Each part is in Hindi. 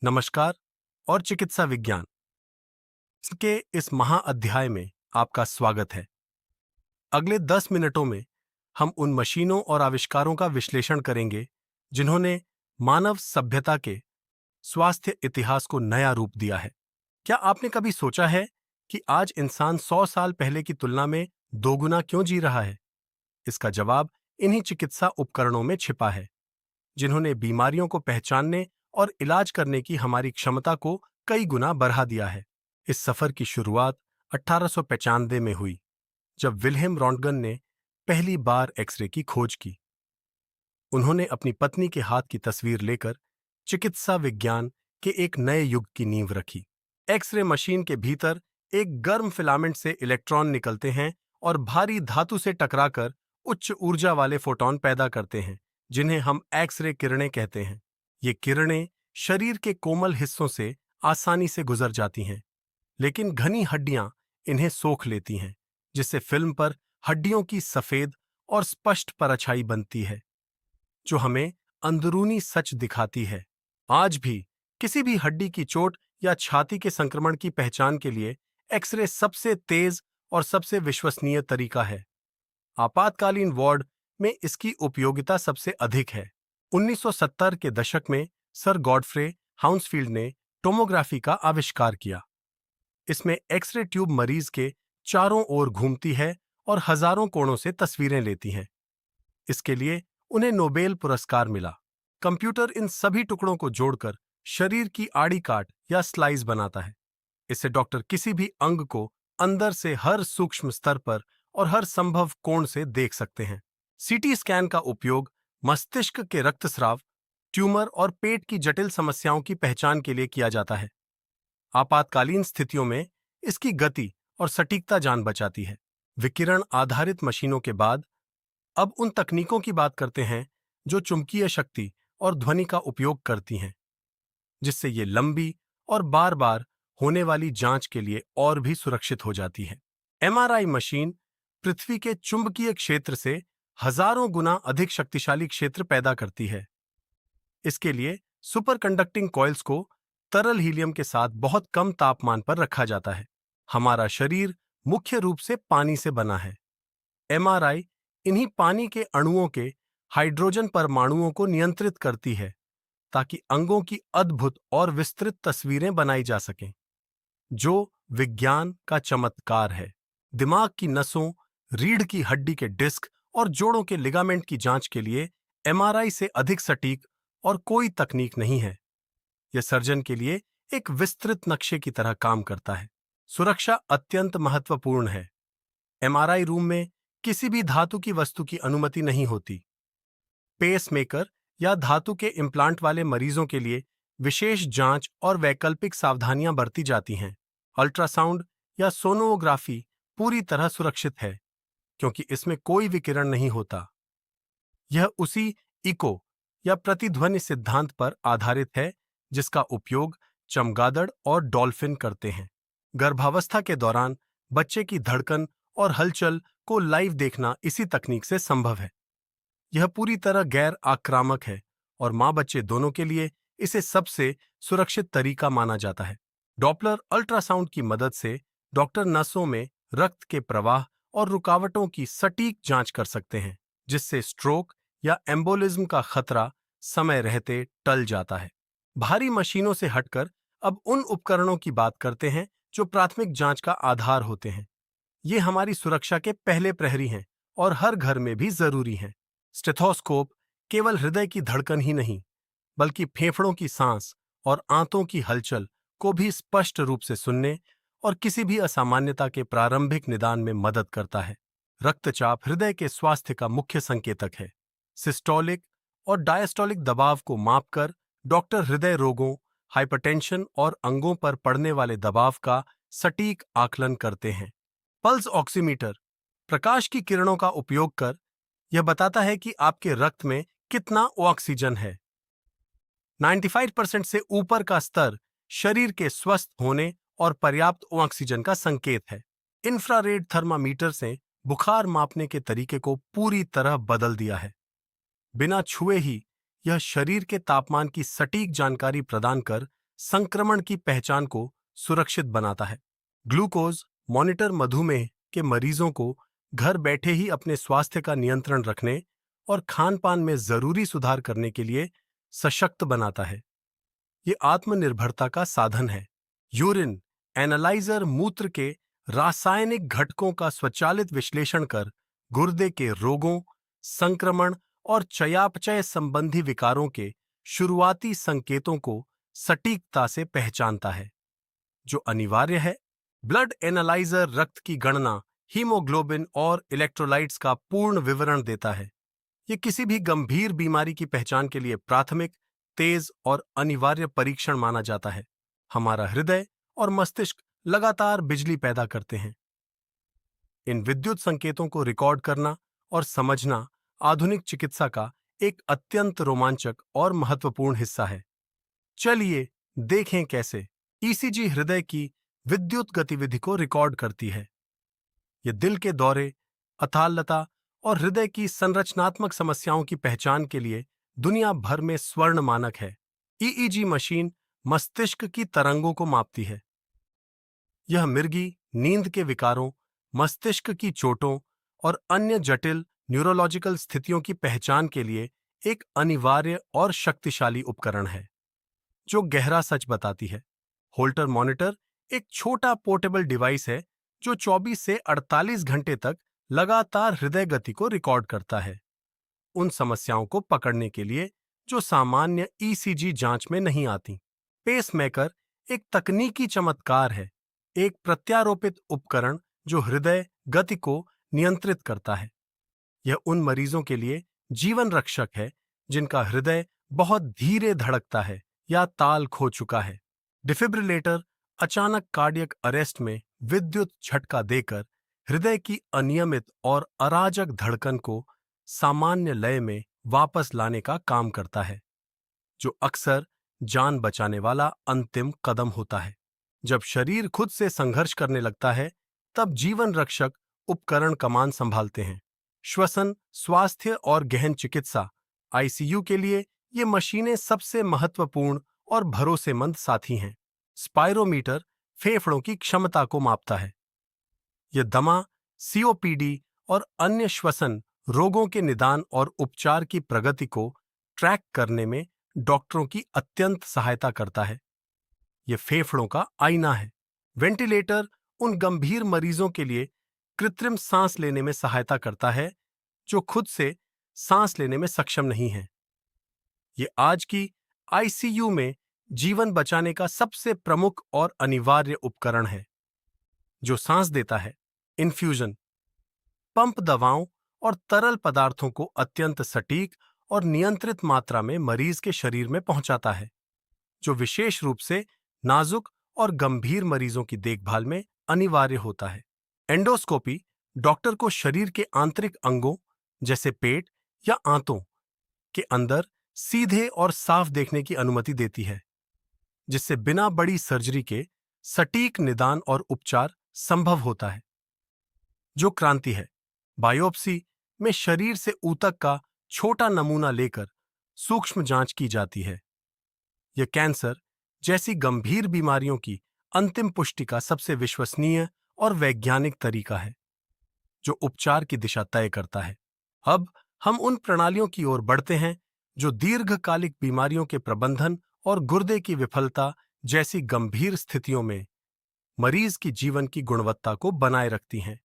नमस्कार और चिकित्सा विज्ञान के इस महाअध्याय में आपका स्वागत है। अगले 10 मिनटों में हम उन मशीनों और आविष्कारों का विश्लेषण करेंगे जिन्होंने मानव सभ्यता के स्वास्थ्य इतिहास को नया रूप दिया है। क्या आपने कभी सोचा है कि आज इंसान 100 साल पहले की तुलना में दोगुना क्यों जी रहा है? इसका जवाब इन्हीं चिकित्सा उपकरणों में छिपा है, जिन्होंने बीमारियों को पहचानने और इलाज करने की हमारी क्षमता को कई गुना बढ़ा दिया है। इस सफर की शुरुआत 1895 में हुई, जब विल्हेम रॉन्टगन ने पहली बार एक्सरे की खोज की। उन्होंने अपनी पत्नी के हाथ की तस्वीर लेकर चिकित्सा विज्ञान के एक नए युग की नींव रखी। एक्सरे मशीन के भीतर एक गर्म फिलामेंट से इलेक्ट्रॉन निकलते हैं और भारी धातु से टकराकर उच्च ऊर्जा वाले फोटॉन पैदा करते हैं, जिन्हें हम एक्सरे किरणें कहते हैं। ये किरणें शरीर के कोमल हिस्सों से आसानी से गुजर जाती हैं, लेकिन घनी हड्डियां इन्हें सोख लेती हैं, जिससे फिल्म पर हड्डियों की सफेद और स्पष्ट परछाई बनती है, जो हमें अंदरूनी सच दिखाती है। आज भी किसी भी हड्डी की चोट या छाती के संक्रमण की पहचान के लिए एक्सरे सबसे तेज और सबसे विश्वसनीय तरीका है। आपातकालीन वार्ड में इसकी उपयोगिता सबसे अधिक है। 1970 के दशक में सर गॉडफ्रे हाउंसफील्ड ने टोमोग्राफी का आविष्कार किया। इसमें एक्सरे ट्यूब मरीज के चारों ओर घूमती है और हजारों कोणों से तस्वीरें लेती हैं। इसके लिए उन्हें नोबेल पुरस्कार मिला। कंप्यूटर इन सभी टुकड़ों को जोड़कर शरीर की आड़ी काट या स्लाइस बनाता है। इससे डॉक्टर किसी भी अंग को अंदर से हर सूक्ष्म स्तर पर और हर संभव कोण से देख सकते हैं। सीटी स्कैन का उपयोग मस्तिष्क के रक्तस्राव, ट्यूमर और पेट की जटिल समस्याओं की पहचान के लिए किया जाता है। आपातकालीन स्थितियों में इसकी गति और सटीकता जान बचाती है। विकिरण आधारित मशीनों के बाद अब उन तकनीकों की बात करते हैं जो चुंबकीय शक्ति और ध्वनि का उपयोग करती हैं, जिससे ये लंबी और बार बार होने वाली जांच के लिए और भी सुरक्षित हो जाती है। एमआरआई मशीन पृथ्वी के चुंबकीय क्षेत्र से हजारों गुना अधिक शक्तिशाली क्षेत्र पैदा करती है। इसके लिए सुपरकंडक्टिंग कॉइल्स को तरल हीलियम के साथ बहुत कम तापमान पर रखा जाता है। हमारा शरीर मुख्य रूप से पानी से बना है। एमआरआई इन्हीं पानी के अणुओं के हाइड्रोजन परमाणुओं को नियंत्रित करती है, ताकि अंगों की अद्भुत और विस्तृत तस्वीरें बनाई जा सकें, जो विज्ञान का चमत्कार है। दिमाग की नसों, रीढ़ की हड्डी के डिस्क और जोड़ों के लिगामेंट की जांच के लिए एमआरआई से अधिक सटीक और कोई तकनीक नहीं है। यह सर्जन के लिए एक विस्तृत नक्शे की तरह काम करता है। सुरक्षा अत्यंत महत्वपूर्ण है। एमआरआई रूम में किसी भी धातु की वस्तु की अनुमति नहीं होती। पेसमेकर या धातु के इम्प्लांट वाले मरीजों के लिए विशेष जांच और वैकल्पिक सावधानियां बरती जाती हैं। अल्ट्रासाउंड या सोनोग्राफी पूरी तरह सुरक्षित है, क्योंकि इसमें कोई विकिरण नहीं होता। यह उसी इको या प्रतिध्वनि सिद्धांत पर आधारित है जिसका उपयोग चमगादड़ और डॉल्फिन करते हैं। गर्भावस्था के दौरान बच्चे की धड़कन और हलचल को लाइव देखना इसी तकनीक से संभव है। यह पूरी तरह गैर आक्रामक है और मां बच्चे दोनों के लिए इसे सबसे सुरक्षित तरीका माना जाता है। डॉपलर अल्ट्रासाउंड की मदद से डॉक्टर नसों में रक्त के प्रवाह और रुकावटों की सटीक जांच कर सकते हैं, जिससे स्ट्रोक या एम्बोलिज्म का खतरा समय रहते टल जाता है। भारी मशीनों से हटकर अब उन उपकरणों की बात करते हैं जो प्राथमिक जांच का आधार होते हैं। ये हमारी सुरक्षा के पहले प्रहरी हैं और हर घर में भी जरूरी हैं। स्टेथोस्कोप केवल हृदय की धड़कन ही नहीं, बल्कि फेफड़ों की सांस और आंतों की हलचल को भी स्पष्ट रूप से सुनने और किसी भी असामान्यता के प्रारंभिक निदान में मदद करता है। रक्तचाप हृदय के स्वास्थ्य का मुख्य संकेतक है। सिस्टोलिक और डायस्टोलिक दबाव को मापकर डॉक्टर हृदय रोगों, हाइपरटेंशन और अंगों पर पड़ने वाले दबाव का सटीक आकलन करते हैं। पल्स ऑक्सीमीटर प्रकाश की किरणों का उपयोग कर यह बताता है कि आपके रक्त में कितना ऑक्सीजन है। 95% से ऊपर का स्तर शरीर के स्वस्थ होने और पर्याप्त ऑक्सीजन का संकेत है। इंफ्रारेड थर्मामीटर से बुखार मापने के तरीके को पूरी तरह बदल दिया है। बिना छुए ही यह शरीर के तापमान की सटीक जानकारी प्रदान कर संक्रमण की पहचान को सुरक्षित बनाता है। ग्लूकोज मॉनिटर मधुमेह के मरीजों को घर बैठे ही अपने स्वास्थ्य का नियंत्रण रखने और खान पान में जरूरी सुधार करने के लिए सशक्त बनाता है। ये आत्मनिर्भरता का साधन है। यूरिन एनालाइजर मूत्र के रासायनिक घटकों का स्वचालित विश्लेषण कर गुर्दे के रोगों, संक्रमण और चयापचय संबंधी विकारों के शुरुआती संकेतों को सटीकता से पहचानता है। जो अनिवार्य है, ब्लड एनालाइजर रक्त की गणना, हीमोग्लोबिन और इलेक्ट्रोलाइट्स का पूर्ण विवरण देता है। ये किसी भी गंभीर बीमारी की पहचान के लिए प्राथमिक, तेज और अनिवार्य परीक्षण माना जाता है। हमारा हृदय और मस्तिष्क लगातार बिजली पैदा करते हैं। इन विद्युत संकेतों को रिकॉर्ड करना और समझना आधुनिक चिकित्सा का एक अत्यंत रोमांचक और महत्वपूर्ण हिस्सा है। चलिए देखें कैसे ईसीजी हृदय की विद्युत गतिविधि को रिकॉर्ड करती है। यह दिल के दौरे, अथालता और हृदय की संरचनात्मक समस्याओं की पहचान के लिए दुनिया भर में स्वर्ण मानक है। ईईजी मशीन मस्तिष्क की तरंगों को मापती है। यह मिर्गी, नींद के विकारों, मस्तिष्क की चोटों और अन्य जटिल न्यूरोलॉजिकल स्थितियों की पहचान के लिए एक अनिवार्य और शक्तिशाली उपकरण है, जो गहरा सच बताती है। होल्टर मॉनिटर एक छोटा पोर्टेबल डिवाइस है जो 24 से 48 घंटे तक लगातार हृदय गति को रिकॉर्ड करता है, उन समस्याओं को पकड़ने के लिए जो सामान्य ईसीजी जांच में नहीं आती। पेसमेकर एक तकनीकी चमत्कार है, एक प्रत्यारोपित उपकरण जो हृदय गति को नियंत्रित करता है। यह उन मरीजों के लिए जीवन रक्षक है जिनका हृदय बहुत धीरे धड़कता है या ताल खो चुका है। डिफिब्रिलेटर अचानक कार्डियक अरेस्ट में विद्युत झटका देकर हृदय की अनियमित और अराजक धड़कन को सामान्य लय में वापस लाने का काम करता है, जो अक्सर जान बचाने वाला अंतिम कदम होता है। जब शरीर खुद से संघर्ष करने लगता है, तब जीवन रक्षक उपकरण कमान संभालते हैं। श्वसन, स्वास्थ्य और गहन चिकित्सा आईसीयू के लिए ये मशीनें सबसे महत्वपूर्ण और भरोसेमंद साथी हैं। स्पाइरोमीटर फेफड़ों की क्षमता को मापता है। यह दमा, सीओपीडी और अन्य श्वसन रोगों के निदान और उपचार की प्रगति को ट्रैक करने में डॉक्टरों की अत्यंत सहायता करता है। यह फेफड़ों का आईना है। वेंटिलेटर उन गंभीर मरीजों के लिए कृत्रिम सांस लेने में सहायता करता है जो खुद से सांस लेने में सक्षम नहीं है। ये आज की आईसीयू में जीवन बचाने का सबसे प्रमुख और अनिवार्य उपकरण है। जो सांस देता है, इन्फ्यूजन पंप दवाओं और तरल पदार्थों को अत्यंत सटीक और नियंत्रित मात्रा में मरीज के शरीर में पहुंचाता है, जो विशेष रूप से नाजुक और गंभीर मरीजों की देखभाल में अनिवार्य होता है। एंडोस्कोपी डॉक्टर को शरीर के आंतरिक अंगों जैसे पेट या आंतों के अंदर सीधे और साफ देखने की अनुमति देती है, जिससे बिना बड़ी सर्जरी के सटीक निदान और उपचार संभव होता है। जो क्रांति है, बायोप्सी में शरीर से ऊतक का छोटा नमूना लेकर सूक्ष्म जांच की जाती है। यह कैंसर जैसी गंभीर बीमारियों की अंतिम पुष्टि का सबसे विश्वसनीय और वैज्ञानिक तरीका है, जो उपचार की दिशा तय करता है। अब हम उन प्रणालियों की ओर बढ़ते हैं जो दीर्घकालिक बीमारियों के प्रबंधन और गुर्दे की विफलता जैसी गंभीर स्थितियों में मरीज की जीवन की गुणवत्ता को बनाए रखती हैं।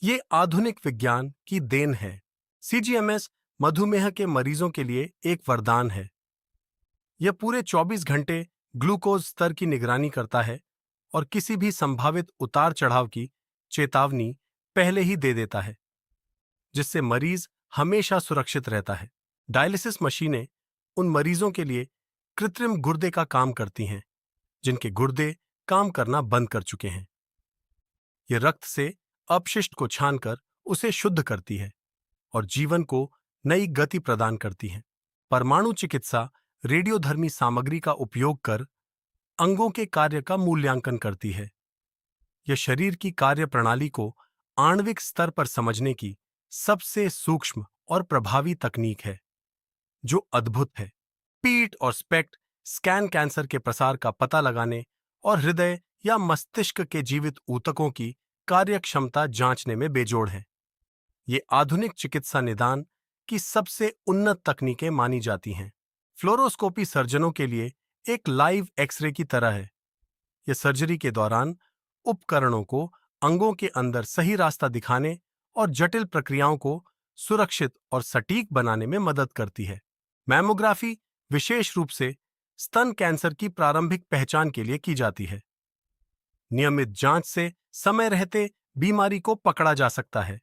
ये आधुनिक विज्ञान की देन है। सीजीएमएस मधुमेह के मरीजों के लिए एक वरदान है। यह पूरे 24 घंटे ग्लूकोज स्तर की निगरानी करता है और किसी भी संभावित उतार चढ़ाव की चेतावनी पहले ही दे देता है, जिससे मरीज हमेशा सुरक्षित रहता है। डायलिसिस मशीनें उन मरीजों के लिए कृत्रिम गुर्दे का काम करती हैं जिनके गुर्दे काम करना बंद कर चुके हैं। यह रक्त से अपशिष्ट को छानकर उसे शुद्ध करती है और जीवन को नई गति प्रदान करती है। परमाणु चिकित्सा रेडियोधर्मी सामग्री का उपयोग कर अंगों के कार्य का मूल्यांकन करती है। यह शरीर की कार्य प्रणाली को आणविक स्तर पर समझने की सबसे सूक्ष्म और प्रभावी तकनीक है, जो अद्भुत है। पीट और स्पेक्ट स्कैन कैंसर के प्रसार का पता लगाने और हृदय या मस्तिष्क के जीवित ऊतकों की कार्यक्षमता जांचने में बेजोड़ है। ये आधुनिक चिकित्सा निदान की सबसे उन्नत तकनीकें मानी जाती हैं। फ्लोरोस्कोपी सर्जनों के लिए एक लाइव एक्सरे की तरह है। यह सर्जरी के दौरान उपकरणों को अंगों के अंदर सही रास्ता दिखाने और जटिल प्रक्रियाओं को सुरक्षित और सटीक बनाने में मदद करती है। मैमोग्राफी विशेष रूप से स्तन कैंसर की प्रारंभिक पहचान के लिए की जाती है। नियमित जांच से समय रहते बीमारी को पकड़ा जा सकता है,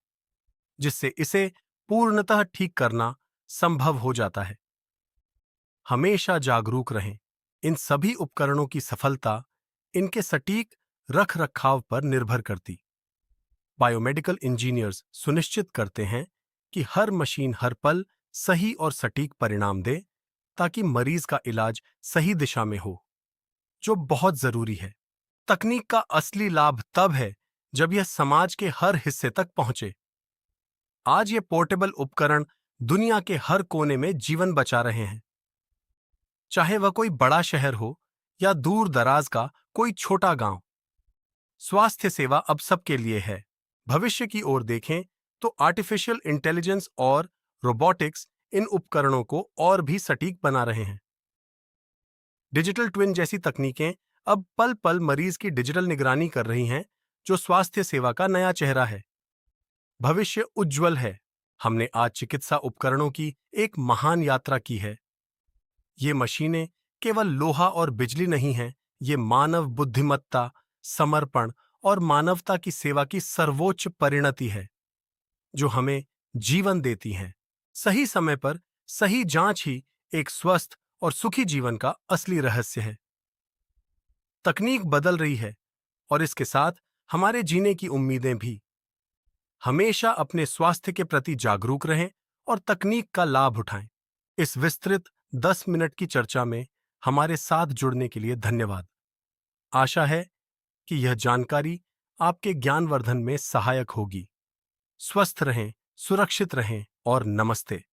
जिससे इसे पूर्णतः ठीक करना संभव हो जाता है। हमेशा जागरूक रहें। इन सभी उपकरणों की सफलता इनके सटीक रख रखाव पर निर्भर करती। बायोमेडिकल इंजीनियर्स सुनिश्चित करते हैं कि हर मशीन हर पल सही और सटीक परिणाम दे, ताकि मरीज का इलाज सही दिशा में हो, जो बहुत जरूरी है। तकनीक का असली लाभ तब है जब यह समाज के हर हिस्से तक पहुंचे। आज ये पोर्टेबल उपकरण दुनिया के हर कोने में जीवन बचा रहे हैं। चाहे वह कोई बड़ा शहर हो या दूर दराज का कोई छोटा गांव, स्वास्थ्य सेवा अब सबके लिए है। भविष्य की ओर देखें तो आर्टिफिशियल इंटेलिजेंस और रोबोटिक्स इन उपकरणों को और भी सटीक बना रहे हैं। डिजिटल ट्विन जैसी तकनीकें अब पल पल मरीज की डिजिटल निगरानी कर रही हैं, जो स्वास्थ्य सेवा का नया चेहरा है। भविष्य उज्जवल है। हमने आज चिकित्सा उपकरणों की एक महान यात्रा की है। ये मशीनें केवल लोहा और बिजली नहीं हैं, ये मानव बुद्धिमत्ता, समर्पण और मानवता की सेवा की सर्वोच्च परिणति है, जो हमें जीवन देती हैं। सही समय पर सही जांच ही एक स्वस्थ और सुखी जीवन का असली रहस्य है। तकनीक बदल रही है और इसके साथ हमारे जीने की उम्मीदें भी। हमेशा अपने स्वास्थ्य के प्रति जागरूक रहें और तकनीक का लाभ उठाएं। इस विस्तृत 10 मिनट की चर्चा में हमारे साथ जुड़ने के लिए धन्यवाद। आशा है कि यह जानकारी आपके ज्ञानवर्धन में सहायक होगी। स्वस्थ रहें, सुरक्षित रहें और नमस्ते।